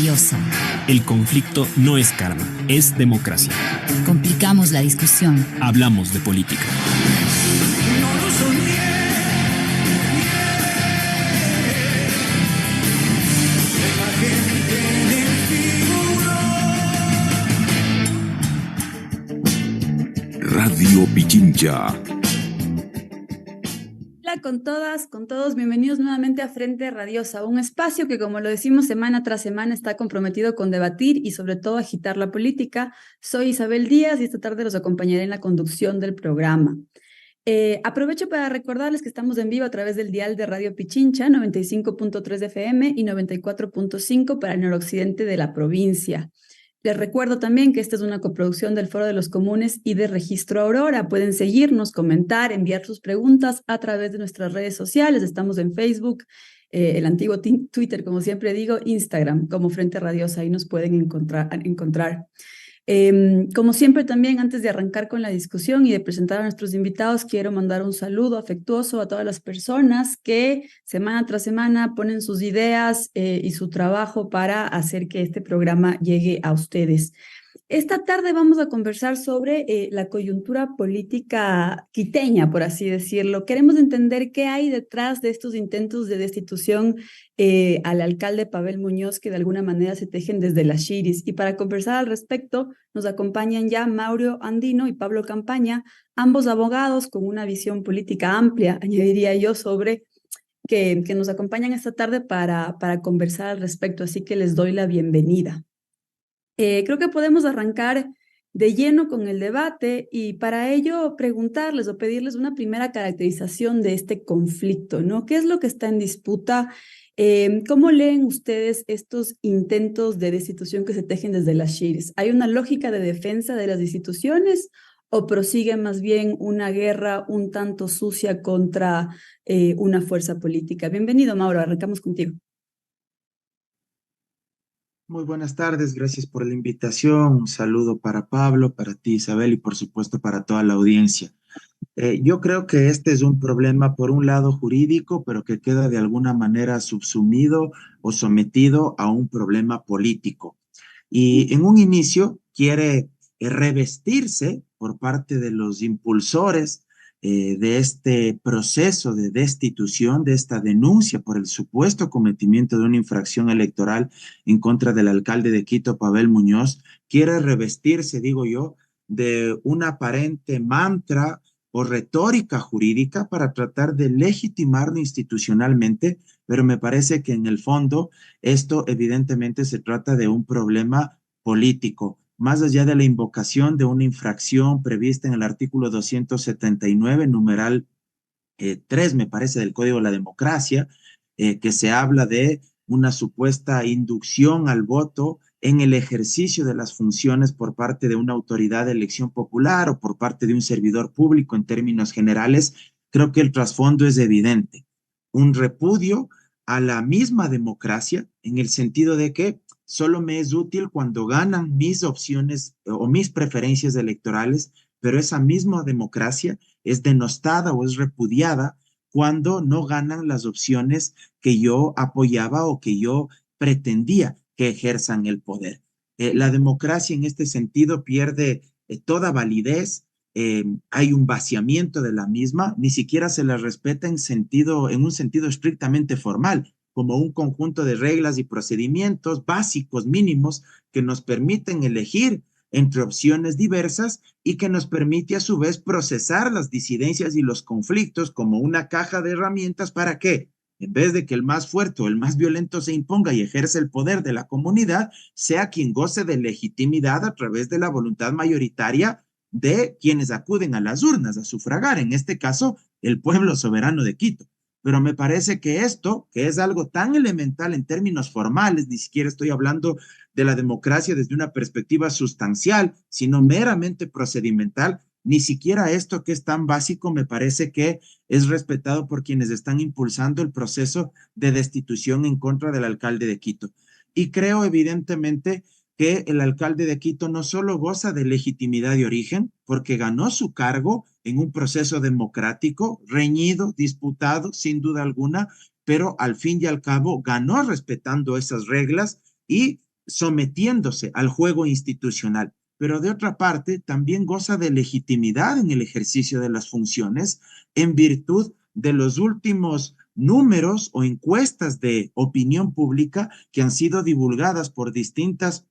Radiosa. El conflicto no es karma, es democracia. Complicamos la discusión. Hablamos de política. Radio Pichincha. Hola con todas, con todos, bienvenidos nuevamente a Frente Radiosa, un espacio que, como lo decimos semana tras semana, está comprometido con debatir y sobre todo agitar la política. Soy Isabel Díaz y esta tarde los acompañaré en la conducción del programa. Aprovecho para recordarles que estamos en vivo a través del dial de Radio Pichincha, 95.3 de FM y 94.5 para el noroccidente de la provincia. Les recuerdo también que esta es una coproducción del Foro de los Comunes y de Registro Aurora. Pueden seguirnos, comentar, enviar sus preguntas a través de nuestras redes sociales. Estamos en Facebook, el antiguo Twitter, como siempre digo, Instagram, como Frente Radiosa. Ahí nos pueden encontrar. Como siempre también, antes de arrancar con la discusión y de presentar a nuestros invitados, quiero mandar un saludo afectuoso a todas las personas que semana tras semana ponen sus ideas y su trabajo para hacer que este programa llegue a ustedes. Esta tarde vamos a conversar sobre la coyuntura política quiteña, por así decirlo. Queremos entender qué hay detrás de estos intentos de destitución al alcalde Pavel Muñoz, que de alguna manera se tejen desde las Shiris. Y para conversar al respecto, nos acompañan ya Mauro Andino y Pablo Campaña, ambos abogados con una visión política amplia, añadiría yo, sobre que nos acompañan esta tarde para conversar al respecto. Así que les doy la bienvenida. Creo que podemos arrancar de lleno con el debate y para ello preguntarles o pedirles una primera caracterización de este conflicto, ¿no? ¿Qué es lo que está en disputa? ¿Cómo leen ustedes estos intentos de destitución que se tejen desde las Shiris? ¿Hay una lógica de defensa de las instituciones o prosigue más bien una guerra un tanto sucia contra una fuerza política? Bienvenido, Mauro, arrancamos contigo. Muy buenas tardes, gracias por la invitación. Un saludo para Pablo, para ti, Isabel, y por supuesto para toda la audiencia. Yo creo que este es un problema, por un lado, jurídico, pero que queda de alguna manera subsumido o sometido a un problema político. Y en un inicio quiere revestirse por parte de los impulsores de este proceso de destitución, de esta denuncia por el supuesto cometimiento de una infracción electoral en contra del alcalde de Quito, Pavel Muñoz, quiere revestirse, digo yo, de un aparente mantra o retórica jurídica para tratar de legitimarlo institucionalmente, pero me parece que en el fondo esto evidentemente se trata de un problema político, más allá de la invocación de una infracción prevista en el artículo 279, numeral 3, me parece, del Código de la Democracia, que se habla de una supuesta inducción al voto en el ejercicio de las funciones por parte de una autoridad de elección popular o por parte de un servidor público en términos generales. Creo que el trasfondo es evidente. Un repudio a la misma democracia en el sentido de que solo me es útil cuando ganan mis opciones o mis preferencias electorales, pero esa misma democracia es denostada o es repudiada cuando no ganan las opciones que yo apoyaba o que yo pretendía que ejerzan el poder. La democracia en este sentido pierde toda validez, hay un vaciamiento de la misma, ni siquiera se la respeta en un sentido estrictamente formal, como un conjunto de reglas y procedimientos básicos mínimos que nos permiten elegir entre opciones diversas y que nos permite a su vez procesar las disidencias y los conflictos como una caja de herramientas para que, en vez de que el más fuerte o el más violento se imponga y ejerce el poder de la comunidad, sea quien goce de legitimidad a través de la voluntad mayoritaria de quienes acuden a las urnas a sufragar, en este caso, el pueblo soberano de Quito. Pero me parece que esto, que es algo tan elemental en términos formales, ni siquiera estoy hablando de la democracia desde una perspectiva sustancial, sino meramente procedimental, ni siquiera esto que es tan básico me parece que es respetado por quienes están impulsando el proceso de destitución en contra del alcalde de Quito. Y creo evidentemente que el alcalde de Quito no solo goza de legitimidad de origen, porque ganó su cargo en un proceso democrático, reñido, disputado, sin duda alguna, pero al fin y al cabo ganó respetando esas reglas y sometiéndose al juego institucional, pero de otra parte también goza de legitimidad en el ejercicio de las funciones en virtud de los últimos números o encuestas de opinión pública que han sido divulgadas por distintas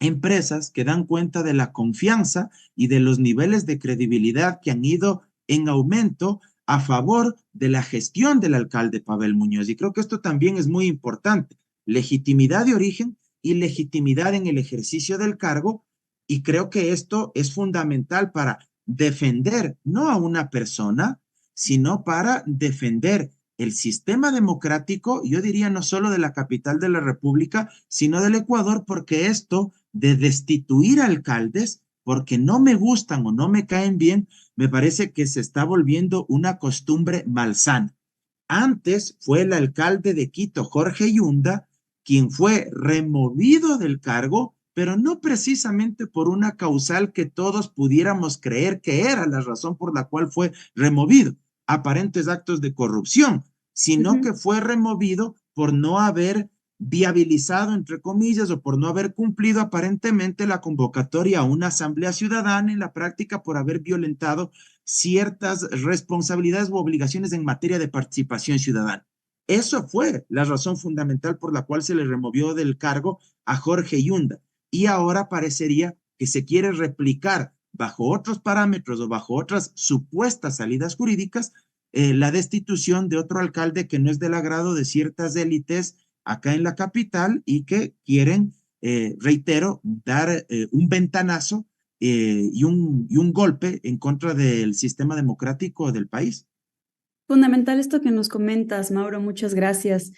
empresas que dan cuenta de la confianza y de los niveles de credibilidad que han ido en aumento a favor de la gestión del alcalde Pavel Muñoz. Y creo que esto también es muy importante. Legitimidad de origen y legitimidad en el ejercicio del cargo. Y creo que esto es fundamental para defender no a una persona, sino para defender el sistema democrático, yo diría no solo de la capital de la República, sino del Ecuador, porque esto de destituir alcaldes porque no me gustan o no me caen bien, me parece que se está volviendo una costumbre malsana. Antes fue el alcalde de Quito, Jorge Yunda, quien fue removido del cargo, pero no precisamente por una causal que todos pudiéramos creer que era la razón por la cual fue removido, aparentes actos de corrupción, sino que fue removido por no haber viabilizado, entre comillas, o por no haber cumplido aparentemente la convocatoria a una asamblea ciudadana, en la práctica por haber violentado ciertas responsabilidades u obligaciones en materia de participación ciudadana. Eso fue la razón fundamental por la cual se le removió del cargo a Jorge Yunda. Y ahora parecería que se quiere replicar bajo otros parámetros o bajo otras supuestas salidas jurídicas la destitución de otro alcalde que no es del agrado de ciertas élites acá en la capital y que quieren, reitero, dar un ventanazo y un golpe en contra del sistema democrático del país. Fundamental esto que nos comentas, Mauro, muchas gracias.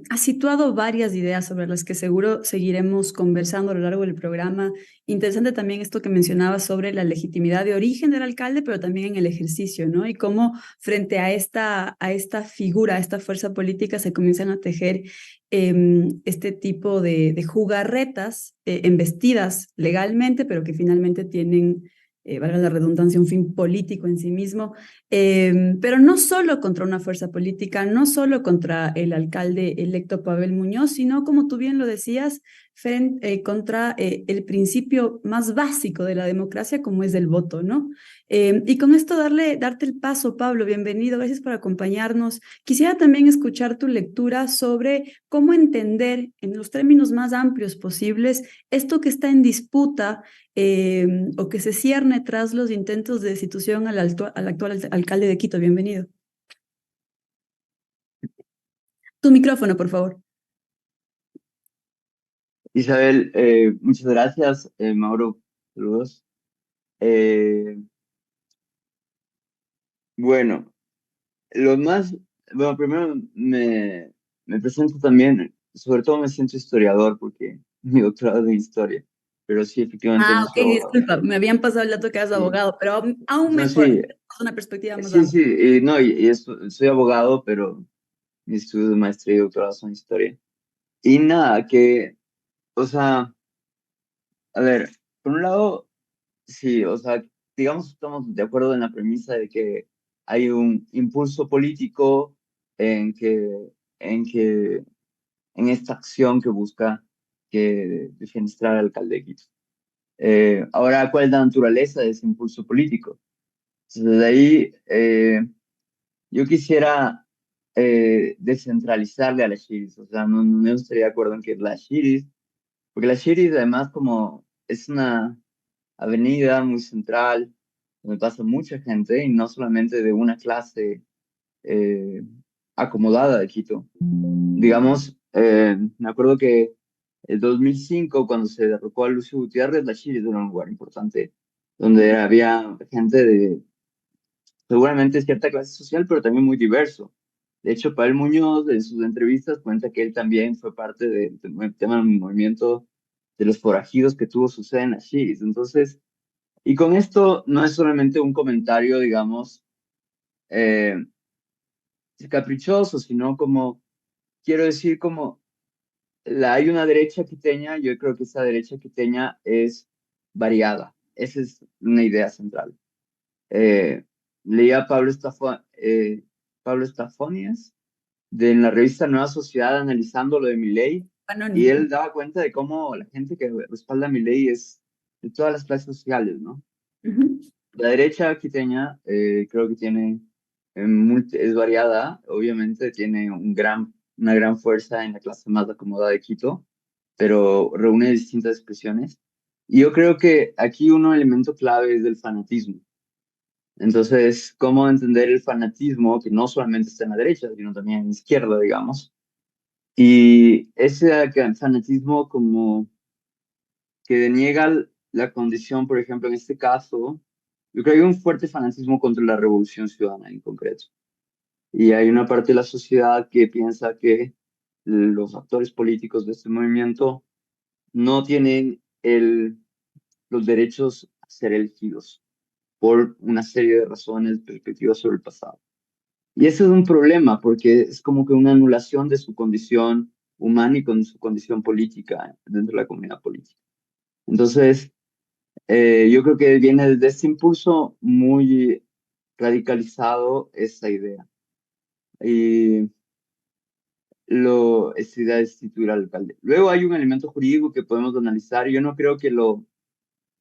Has situado varias ideas sobre las que seguro seguiremos conversando a lo largo del programa. Interesante también esto que mencionabas sobre la legitimidad de origen del alcalde, pero también en el ejercicio, ¿no? Y cómo frente a esta figura, a esta fuerza política, se comienzan a tejer este tipo de jugarretas embestidas legalmente, pero que finalmente tienen, valga la redundancia, un fin político en sí mismo. Pero no solo contra una fuerza política, no solo contra el alcalde electo Pavel Muñoz, sino, como tú bien lo decías, contra el principio más básico de la democracia, como es el voto, ¿no? Y con esto darte el paso, Pablo, bienvenido, gracias por acompañarnos. Quisiera también escuchar tu lectura sobre cómo entender, en los términos más amplios posibles, esto que está en disputa o que se cierne tras los intentos de destitución al actual alcalde de Quito. Bienvenido. Tu micrófono, por favor. Isabel, muchas gracias. Mauro, saludos. Bueno, primero me presento también, sobre todo me siento historiador porque mi doctorado es en historia, pero sí, efectivamente no Ok, soy abogado. disculpa, me habían pasado el dato que eras abogado, pero aún No, mejor, sí, una perspectiva más sí, amplia. sí, y, no, y soy abogado, pero mis estudios de maestría y doctorado son historia. Y nada, o sea, a ver, por un lado, sí, o sea, digamos, estamos de acuerdo en la premisa de que hay un impulso político en que, en que, en esta acción que busca defenestrar al alcalde de Quito. Ahora, ¿cuál es la naturaleza de ese impulso político? Entonces, de ahí, yo quisiera descentralizarle a la Shiris, o sea, no estaría de acuerdo en que la Shiris, porque la Shiris además como es una avenida muy central, donde pasa mucha gente y no solamente de una clase eh, acomodada de Quito. Digamos, me acuerdo que el 2005, cuando se derrocó a Lucio Gutiérrez, la Chile era un lugar importante, donde había gente de seguramente cierta clase social, pero también muy diverso. De hecho, Pavel Muñoz en sus entrevistas cuenta que él también fue parte del tema del movimiento de los forajidos que tuvo su sede en las Chilis. Entonces, y con esto no es solamente un comentario, digamos, eh, caprichoso, sino como, quiero decir, como hay una derecha quiteña, yo creo que esa derecha quiteña es variada. Esa es una idea central. Eh, Leía a Pablo Estafonias en la revista Nueva Sociedad analizando lo de Milei y Anónimo. él daba cuenta de cómo la gente que respalda a Milei es de todas las clases sociales, ¿no? Ujú. La derecha quiteña creo que tiene, es variada, obviamente tiene una gran fuerza en la clase más acomodada de Quito, pero reúne distintas expresiones. Y yo creo que aquí un elemento clave es el fanatismo. Entonces, ¿cómo entender el fanatismo que no solamente está en la derecha, sino también en la izquierda, digamos? Y ese fanatismo como que deniega la condición, por ejemplo, en este caso, yo creo que hay un fuerte fanatismo contra la revolución ciudadana en concreto. Y hay una parte de la sociedad que piensa que los actores políticos de este movimiento no tienen los derechos a ser elegidos por una serie de razones, perspectivas sobre el pasado. Y ese es un problema porque es como que una anulación de su condición humana y con su condición política dentro de la comunidad política. Entonces, yo creo que viene desde este impulso muy radicalizado esa idea. Y esta idea de destituir al alcalde. Luego hay un elemento jurídico que podemos analizar. Yo no creo que lo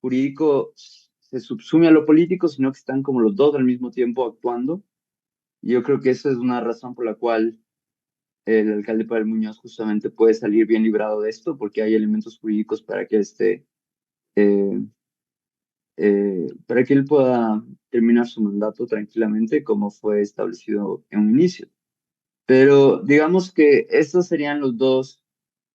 jurídico se subsume a lo político, sino que están como los dos al mismo tiempo actuando. Y yo creo que esa es una razón por la cual el alcalde Pavel Muñoz justamente puede salir bien librado de esto, porque hay elementos jurídicos eh, para que él pueda terminar su mandato tranquilamente, como fue establecido en un inicio. Pero digamos que estos serían los dos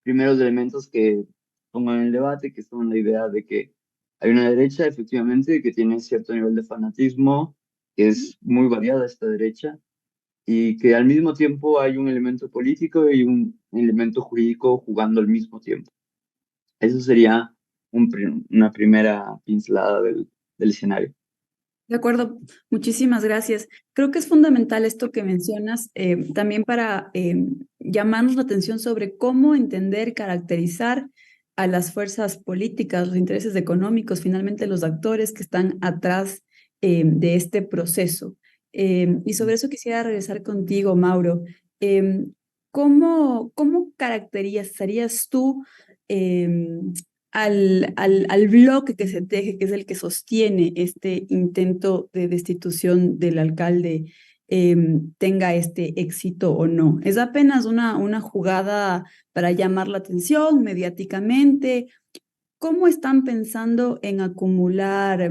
primeros elementos que pongo en el debate, que son la idea de que hay una derecha, efectivamente, que tiene cierto nivel de fanatismo, que es muy variada esta derecha, y que al mismo tiempo hay un elemento político y un elemento jurídico jugando al mismo tiempo. Eso sería una primera pincelada del escenario. De acuerdo, muchísimas gracias. Creo que es fundamental esto que mencionas, también para llamarnos la atención sobre cómo entender, caracterizar a las fuerzas políticas, los intereses económicos, finalmente los actores que están atrás de este proceso. Y sobre eso quisiera regresar contigo, Mauro. Em, ¿Cómo caracterizarías tú al bloque que se teje, que es el que sostiene este intento de destitución del alcalde, tenga este éxito o no? ¿Es apenas una jugada para llamar la atención mediáticamente? ¿Cómo están pensando en acumular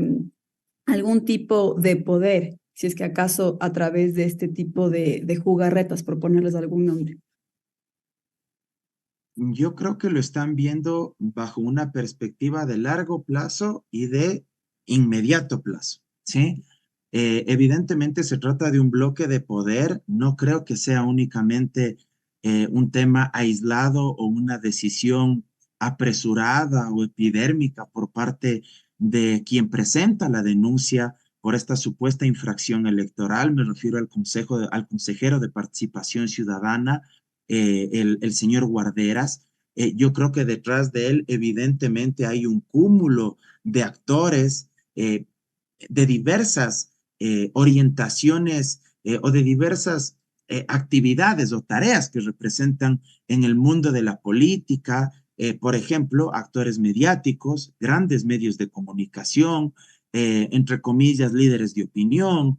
algún tipo de poder, si es que acaso a través de este tipo de jugarretas, por ponerles algún nombre? Yo creo que lo están viendo bajo una perspectiva de largo plazo y de inmediato plazo, ¿sí? Evidentemente se trata de un bloque de poder, no creo que sea únicamente un tema aislado o una decisión apresurada o epidérmica por parte de quien presenta la denuncia por esta supuesta infracción electoral. Me refiero al consejero de Participación Ciudadana, el señor Guarderas. Yo creo que detrás de él evidentemente hay un cúmulo de actores de diversas orientaciones o de diversas actividades o tareas que representan en el mundo de la política, por ejemplo, actores mediáticos, grandes medios de comunicación, entre comillas, líderes de opinión,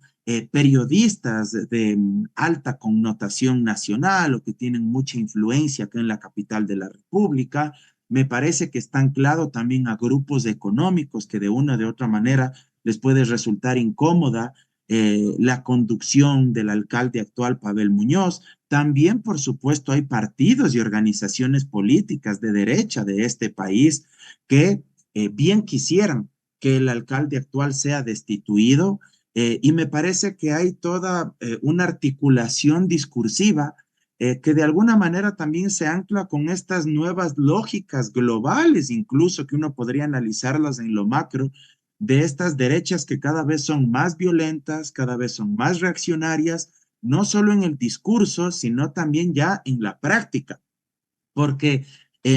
periodistas de alta connotación nacional o que tienen mucha influencia acá en la capital de la República. Me parece que está anclado también a grupos económicos que de una o de otra manera les puede resultar incómoda la conducción del alcalde actual, Pavel Muñoz. También, por supuesto, hay partidos y organizaciones políticas de derecha de este país que bien quisieran que el alcalde actual sea destituido, y me parece que hay toda una articulación discursiva que de alguna manera también se ancla con estas nuevas lógicas globales, incluso que uno podría analizarlas en lo macro, de estas derechas que cada vez son más violentas, cada vez son más reaccionarias, no solo en el discurso, sino también ya en la práctica, porque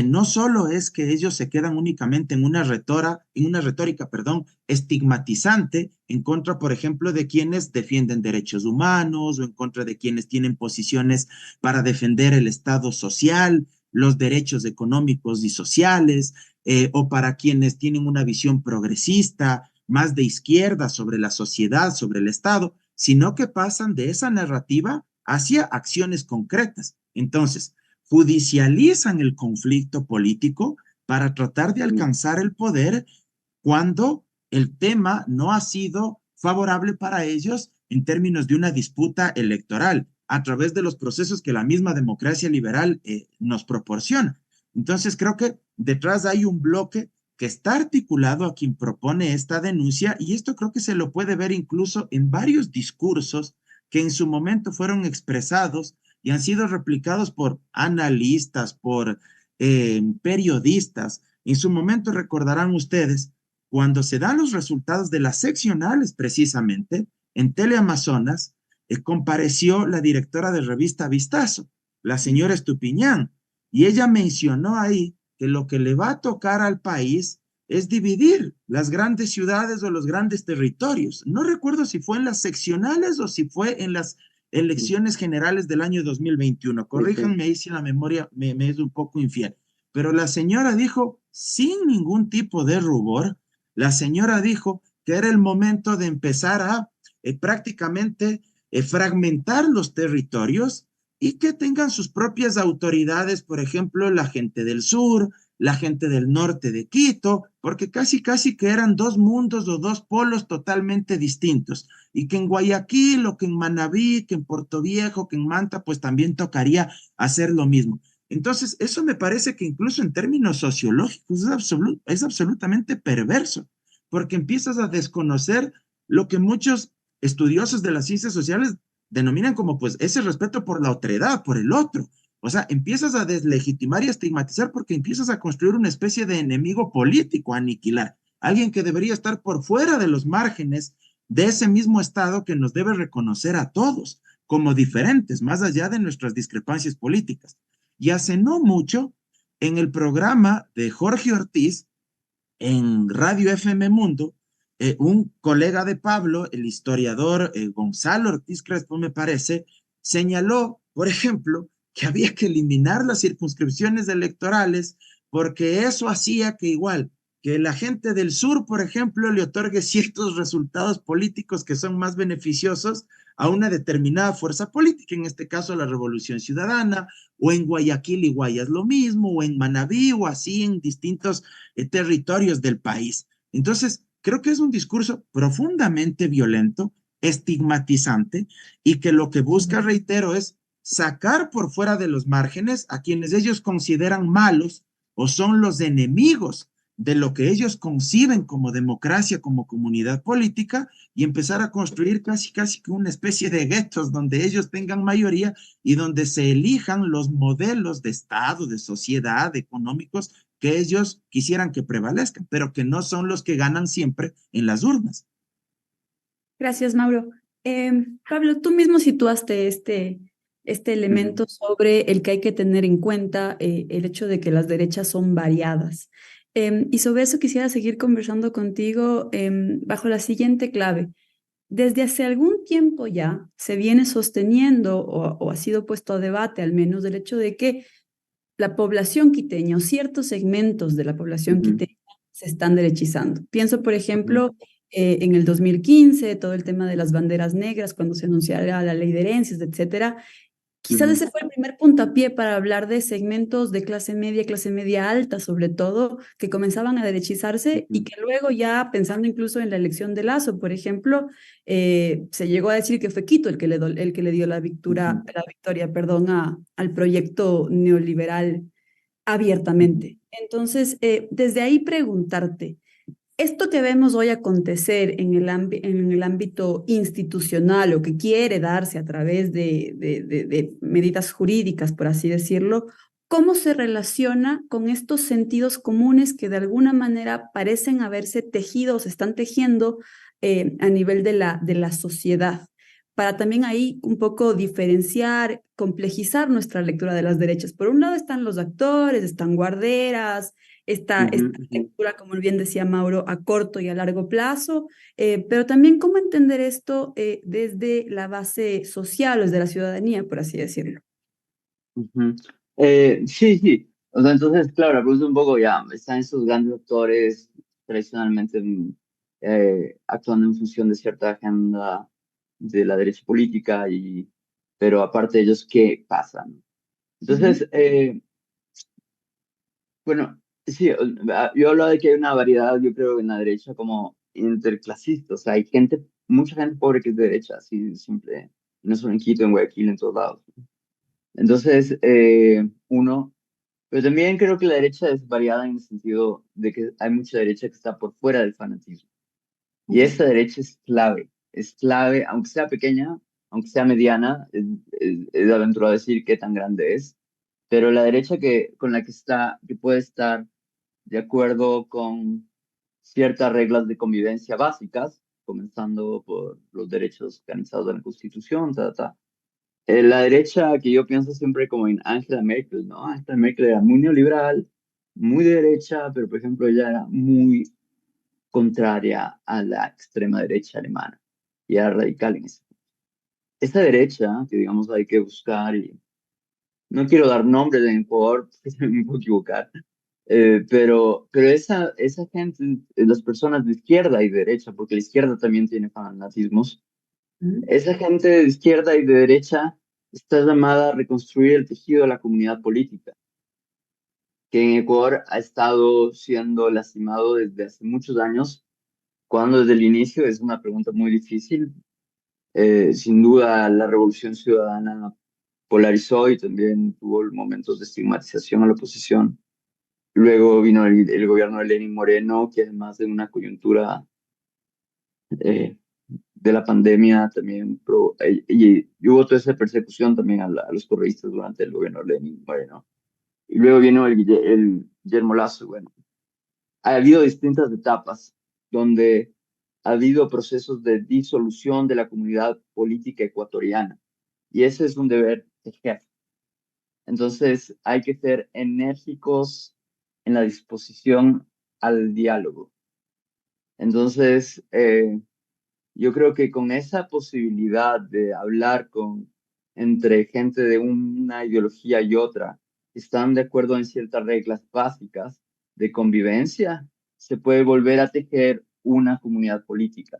no solo es que ellos se quedan únicamente en una retórica, perdón, estigmatizante en contra, por ejemplo, de quienes defienden derechos humanos o en contra de quienes tienen posiciones para defender el Estado social. los derechos económicos y sociales, o para quienes tienen una visión progresista, más de izquierda sobre la sociedad, sobre el Estado, sino que pasan de esa narrativa hacia acciones concretas. Entonces, judicializan el conflicto político para tratar de alcanzar el poder cuando el tema no ha sido favorable para ellos en términos de una disputa electoral a través de los procesos que la misma democracia liberal nos proporciona. Entonces creo que detrás hay un bloque que está articulado a quien propone esta denuncia, y esto creo que se lo puede ver incluso en varios discursos que en su momento fueron expresados y han sido replicados por analistas, por periodistas. En su momento recordarán ustedes cuando se dan los resultados de las seccionales precisamente en Teleamazonas, compareció la directora de revista Vistazo, la señora Estupiñán, y ella mencionó ahí que lo que le va a tocar al país es dividir las grandes ciudades o los grandes territorios. No recuerdo si fue en las seccionales o si fue en las elecciones generales del año 2021. Corríjanme ahí si la memoria me es un poco infiel. Pero la señora dijo, sin ningún tipo de rubor, la señora dijo que era el momento de empezar a prácticamente fragmentar los territorios y que tengan sus propias autoridades, por ejemplo, la gente del sur, la gente del norte de Quito, porque casi que eran dos mundos o dos polos totalmente distintos, y que en Guayaquil, o que en Manabí, que en Portoviejo, que en Manta, pues también tocaría hacer lo mismo. Entonces, eso me parece que incluso en términos sociológicos es absolutamente perverso, porque empiezas a desconocer lo que muchos estudiosos de las ciencias sociales denominan como pues ese respeto por la otredad, por el otro. O sea, empiezas a deslegitimar y a estigmatizar porque empiezas a construir una especie de enemigo político a aniquilar, alguien que debería estar por fuera de los márgenes de ese mismo Estado que nos debe reconocer a todos como diferentes, más allá de nuestras discrepancias políticas. Y hace no mucho, en el programa de Jorge Ortiz, en Radio FM Mundo, un colega de Pablo, el historiador Gonzalo Ortiz Crespo, me parece, señaló, por ejemplo, que había que eliminar las circunscripciones electorales porque eso hacía que igual, que la gente del sur, por ejemplo, le otorgue ciertos resultados políticos que son más beneficiosos a una determinada fuerza política, en este caso la Revolución Ciudadana, o en Guayaquil y Guayas lo mismo, o en Manabí, o así en distintos territorios del país. Entonces, creo que es un discurso profundamente violento, estigmatizante, y que lo que busca, reitero, es sacar por fuera de los márgenes a quienes ellos consideran malos o son los enemigos de lo que ellos conciben como democracia, como comunidad política, y empezar a construir casi que una especie de guetos donde ellos tengan mayoría y donde se elijan los modelos de Estado, de sociedad, económicos que ellos quisieran que prevalezcan, pero que no son los que ganan siempre en las urnas. Gracias, Mauro. Pablo, tú mismo situaste este elemento sobre el que hay que tener en cuenta el hecho de que las derechas son variadas. Y sobre eso quisiera seguir conversando contigo bajo la siguiente clave. Desde hace algún tiempo ya se viene sosteniendo o ha sido puesto a debate al menos el hecho de que la población quiteña o ciertos segmentos de la población quiteña se están derechizando. Pienso, por ejemplo, en el 2015, todo el tema de las banderas negras, cuando se anunciara la ley de herencias, etcétera. Quizás ese fue el primer puntapié para hablar de segmentos de clase media alta, sobre todo, que comenzaban a derechizarse y que luego ya, pensando incluso en la elección de Lazo, por ejemplo, se llegó a decir que fue Quito el que le dio la victoria, al proyecto neoliberal abiertamente. Entonces, desde ahí preguntarte, esto que vemos hoy acontecer en el ámbito institucional o que quiere darse a través de medidas jurídicas, por así decirlo, ¿cómo se relaciona con estos sentidos comunes que de alguna manera parecen haberse tejido o se están tejiendo a nivel de la sociedad? Para también ahí un poco diferenciar, complejizar nuestra lectura de las derechas. Por un lado están los actores, están guarderas, esta lectura, como bien decía Mauro, a corto y a largo plazo, pero también cómo entender esto desde la base social, desde la ciudadanía, por así decirlo. Sí, sí. O sea, entonces, claro, la pregunta es un poco, ya, están estos grandes actores tradicionalmente actuando en función de cierta agenda de la derecha política, pero aparte de ellos, ¿qué pasa? ¿No? Ujú. Entonces, bueno, sí, yo hablaba de que hay una variedad, yo creo, en la derecha como interclasista, o sea, hay gente, mucha gente pobre que es de derecha, así simple, no solo en Quito, en Guayaquil, en todos lados. Entonces, pero también creo que la derecha es variada en el sentido de que hay mucha derecha que está por fuera del fanatismo. Y Ok. esa derecha es clave, aunque sea pequeña, aunque sea mediana, es aventurado decir qué tan grande es, pero la derecha con la que está, que puede estar de acuerdo con ciertas reglas de convivencia básicas, comenzando por los derechos organizados de la Constitución, la derecha que yo pienso siempre como en Angela Merkel, ¿no? Angela Merkel era muy neoliberal, muy de derecha, pero por ejemplo ella era muy contraria a la extrema derecha alemana y era radical en eso. Esa derecha, que digamos hay que buscar, y no quiero dar nombres de mi favor, porque me puedo equivocar, pero esa gente, las personas de izquierda y derecha, porque la izquierda también tiene fanatismos, Ujú. esa gente de izquierda y de derecha está llamada a reconstruir el tejido de la comunidad política, que en Ecuador ha estado siendo lastimado desde hace muchos años, cuando desde el inicio es una pregunta muy difícil. Sin duda, la revolución ciudadana polarizó y también tuvo momentos de estigmatización a la oposición. Luego vino el gobierno de Lenín Moreno, que además de una coyuntura eh, de la pandemia también, y hubo toda esa persecución también a los terroristas durante el gobierno de Lenin Moreno. Y luego vino el Guillermo Lasso. Bueno, ha habido distintas etapas donde ha habido procesos de disolución de la comunidad política ecuatoriana. Y ese es un deber de jefe. Entonces hay que ser enérgicos en la disposición al diálogo. Entonces, yo creo que con esa posibilidad de hablar entre gente de una ideología y otra, están de acuerdo en ciertas reglas básicas de convivencia, se puede volver a tejer una comunidad política.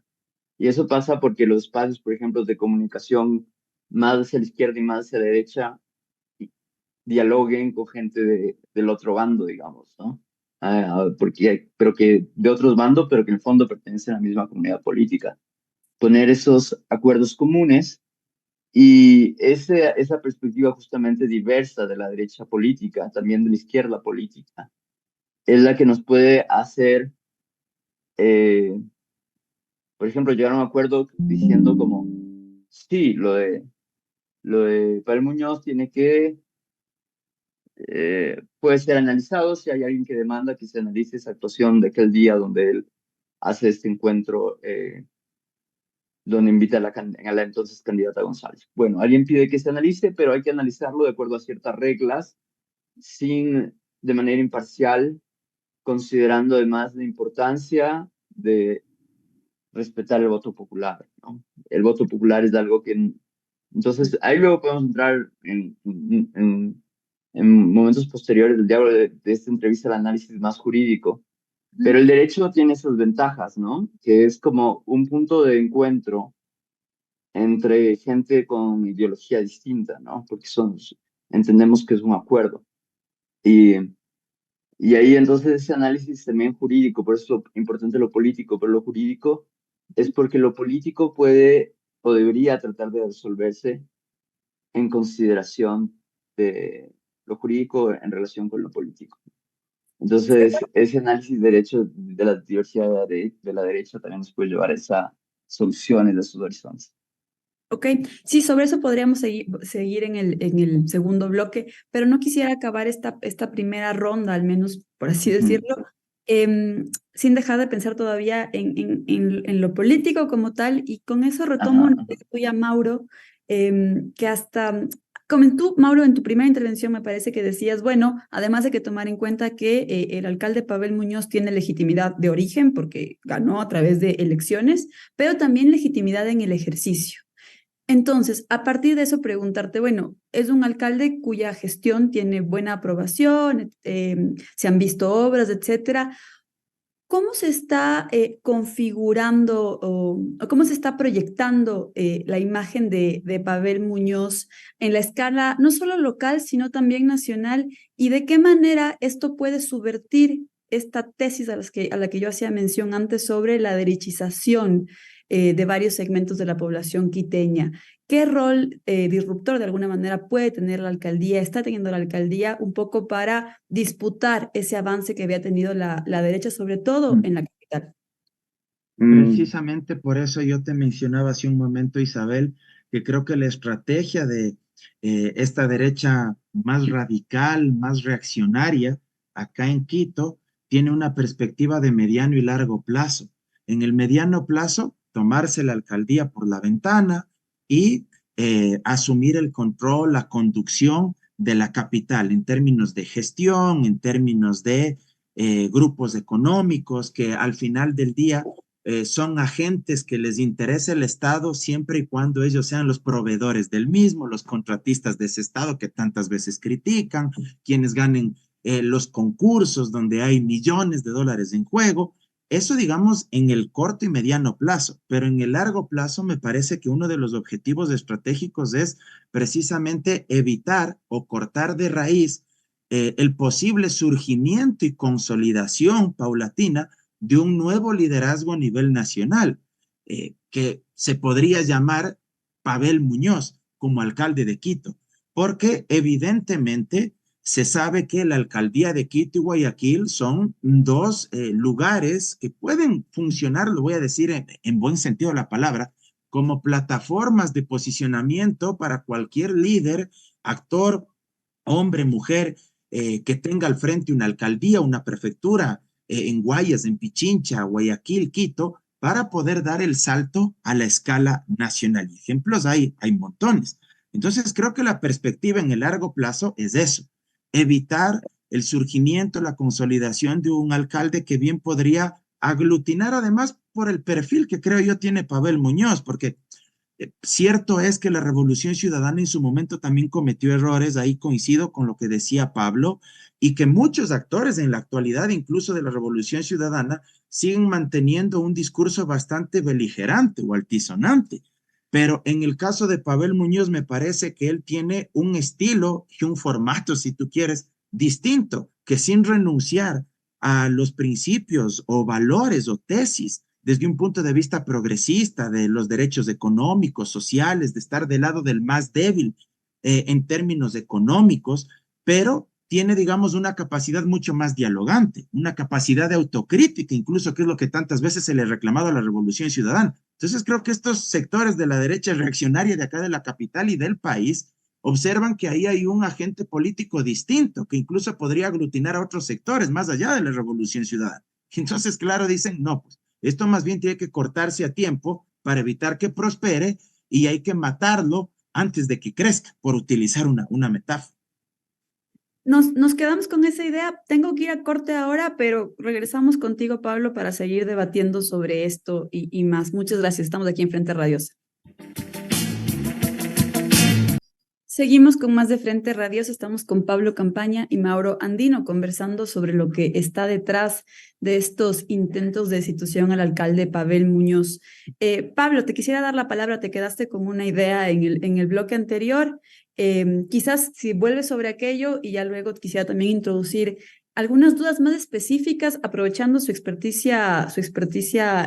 Y eso pasa porque los espacios, por ejemplo, de comunicación más hacia la izquierda y más hacia la derecha, dialoguen con gente del otro bando, digamos, ¿no? Pero que de otros bandos, pero que en el fondo pertenecen a la misma comunidad política. Poner esos acuerdos comunes y esa perspectiva justamente diversa de la derecha política, también de la izquierda política, es la que nos puede hacer, eh, por ejemplo, llegar a un acuerdo diciendo como, sí, lo de Pablo Muñoz puede ser analizado si hay alguien que demanda que se analice esa actuación de aquel día donde él hace este encuentro, donde invita a la entonces candidata González. Bueno, alguien pide que se analice, pero hay que analizarlo de acuerdo a ciertas reglas, de manera imparcial, considerando además la importancia de respetar el voto popular, ¿no? El voto popular es algo que... Entonces, ahí luego podemos entrar en momentos posteriores del diálogo de esta entrevista, el análisis más jurídico. Pero Ujú. el derecho tiene sus ventajas, ¿no? Que es como un punto de encuentro entre gente con ideología distinta, ¿no? Porque entendemos que es un acuerdo. Y, y ahí entonces ese análisis también jurídico, por eso es importante lo político, pero lo jurídico es porque lo político puede o debería tratar de resolverse en consideración de lo jurídico en relación con lo político. Entonces, ese análisis de derecho de la diversidad de la derecha también nos puede llevar a esas soluciones de sus horizontes. Ok, sí, sobre eso podríamos seguir en el segundo bloque, pero no quisiera acabar esta primera ronda, al menos por así Ujú. decirlo, sin dejar de pensar todavía en lo político como tal, y con eso retomo Ajá, una ajá. idea tuya, Mauro, que hasta comentó, Mauro, en tu primera intervención me parece que decías, bueno, además de que tomar en cuenta que el alcalde Pavel Muñoz tiene legitimidad de origen porque ganó a través de elecciones, pero también legitimidad en el ejercicio. Entonces, a partir de eso, preguntarte, bueno, es un alcalde cuya gestión tiene buena aprobación, se han visto obras, etcétera. ¿Cómo se está configurando o cómo se está proyectando la imagen de Pavel Muñoz en la escala no solo local, sino también nacional? ¿Y de qué manera esto puede subvertir esta tesis a la que yo hacía mención antes sobre la derechización de varios segmentos de la población quiteña? ¿Qué rol disruptor de alguna manera puede tener la alcaldía, está teniendo la alcaldía un poco para disputar ese avance que había tenido la derecha, sobre todo en la capital? Mm, Precisamente por eso yo te mencionaba hace un momento, Isabel, que creo que la estrategia de esta derecha más radical, más reaccionaria, acá en Quito, tiene una perspectiva de mediano y largo plazo. En el mediano plazo, tomarse la alcaldía por la ventana y asumir el control, la conducción de la capital en términos de gestión, en términos de grupos económicos que al final del día son agentes que les interesa el Estado siempre y cuando ellos sean los proveedores del mismo, los contratistas de ese Estado que tantas veces critican, quienes ganen los concursos donde hay millones de dólares en juego. Eso, digamos, en el corto y mediano plazo, pero en el largo plazo me parece que uno de los objetivos estratégicos es precisamente evitar o cortar de raíz el posible surgimiento y consolidación paulatina de un nuevo liderazgo a nivel nacional, que se podría llamar Pavel Muñoz como alcalde de Quito, porque evidentemente se sabe que la alcaldía de Quito y Guayaquil son dos lugares que pueden funcionar, lo voy a decir en buen sentido de la palabra, como plataformas de posicionamiento para cualquier líder, actor, hombre, mujer, que tenga al frente una alcaldía, una prefectura, en Guayas, en Pichincha, Guayaquil, Quito, para poder dar el salto a la escala nacional. Y ejemplos hay montones. Entonces, creo que la perspectiva en el largo plazo es eso, evitar el surgimiento, la consolidación de un alcalde que bien podría aglutinar, además por el perfil que creo yo tiene Pavel Muñoz, porque cierto es que la Revolución Ciudadana en su momento también cometió errores, ahí coincido con lo que decía Pablo, y que muchos actores en la actualidad, incluso de la Revolución Ciudadana, siguen manteniendo un discurso bastante beligerante o altisonante. Pero en el caso de Pavel Muñoz me parece que él tiene un estilo y un formato, si tú quieres, distinto, que sin renunciar a los principios o valores o tesis desde un punto de vista progresista de los derechos económicos, sociales, de estar del lado del más débil en términos económicos, pero tiene, digamos, una capacidad mucho más dialogante, una capacidad de autocrítica, incluso que es lo que tantas veces se le ha reclamado a la Revolución Ciudadana. Entonces creo que estos sectores de la derecha reaccionaria de acá de la capital y del país observan que ahí hay un agente político distinto, que incluso podría aglutinar a otros sectores más allá de la Revolución Ciudadana. Entonces, claro, dicen, no, pues esto más bien tiene que cortarse a tiempo para evitar que prospere y hay que matarlo antes de que crezca, por utilizar una metáfora. Nos quedamos con esa idea. Tengo que ir a corte ahora, pero regresamos contigo, Pablo, para seguir debatiendo sobre esto y más. Muchas gracias. Estamos aquí en Frente Radiosa. Seguimos con más de Frente Radiosa. Estamos con Pablo Campaña y Mauro Andino conversando sobre lo que está detrás de estos intentos de destitución al alcalde Pavel Muñoz. Pablo, te quisiera dar la palabra. Te quedaste con una idea en el bloque anterior. Quizás si vuelves sobre aquello y ya luego quisiera también introducir algunas dudas más específicas, aprovechando su experticia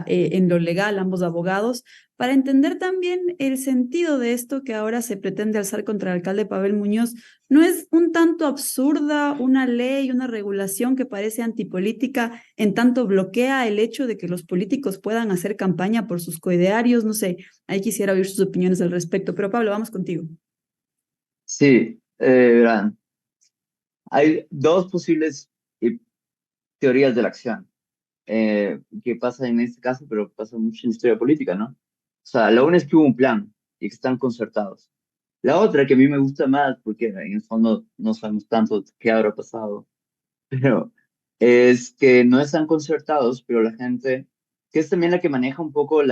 en lo legal, ambos abogados, para entender también el sentido de esto que ahora se pretende alzar contra el alcalde Pavel Muñoz. ¿No es un tanto absurda una ley, una regulación que parece antipolítica, en tanto bloquea el hecho de que los políticos puedan hacer campaña por sus coidearios? No sé, ahí quisiera oír sus opiniones al respecto, pero Pablo, vamos contigo. sí, verán, hay dos posibles teorías de la acción que pasa en este caso, pero pasa mucho en la historia política, ¿no? O sea, la una es que hubo un plan y que están concertados. La otra, que a mí me gusta más, porque en el fondo no sabemos tanto qué habrá pasado, pero es que no están concertados, pero la gente, que es también la que maneja un poco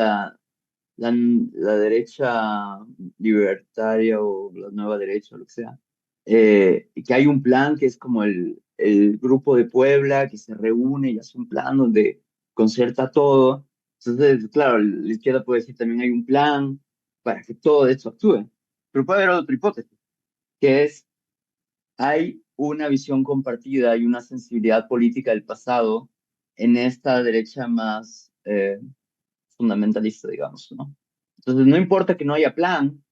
la derecha libertaria o la nueva derecha o lo que sea, que hay un plan que es como el grupo de Puebla que se reúne y hace un plan donde concerta todo. Entonces, claro, la izquierda puede decir también hay un plan para que todo esto actúe. Pero puede haber otra hipótesis, que es hay una visión compartida y una sensibilidad política del pasado en esta derecha más fundamentalista, digamos, ¿no? Entonces, no importa que no haya plan,